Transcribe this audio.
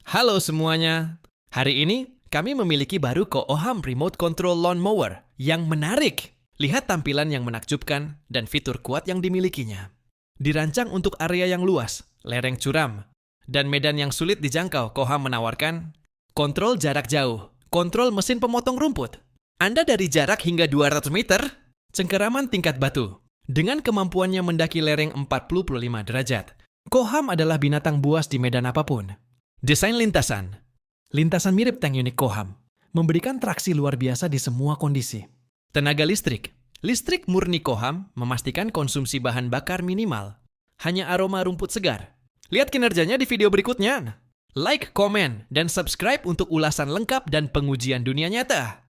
Halo semuanya. Hari ini kami memiliki baru Kooham Remote Control Lawn Mower yang menarik. Lihat tampilan yang menakjubkan dan fitur kuat yang dimilikinya. Dirancang untuk area yang luas, lereng curam, dan medan yang sulit dijangkau, Kooham menawarkan kontrol jarak jauh, kontrol mesin pemotong rumput. Anda dari jarak hingga 200 meter, cengkeraman tingkat batu. Dengan kemampuannya mendaki lereng 45 derajat, Kooham adalah binatang buas di medan apapun. Desain lintasan. Lintasan mirip tank unik Kooham, memberikan traksi luar biasa di semua kondisi. Tenaga listrik. Listrik murni Kooham memastikan konsumsi bahan bakar minimal. Hanya aroma rumput segar. Lihat kinerjanya di video berikutnya. Like, komen, dan subscribe untuk ulasan lengkap dan pengujian dunia nyata.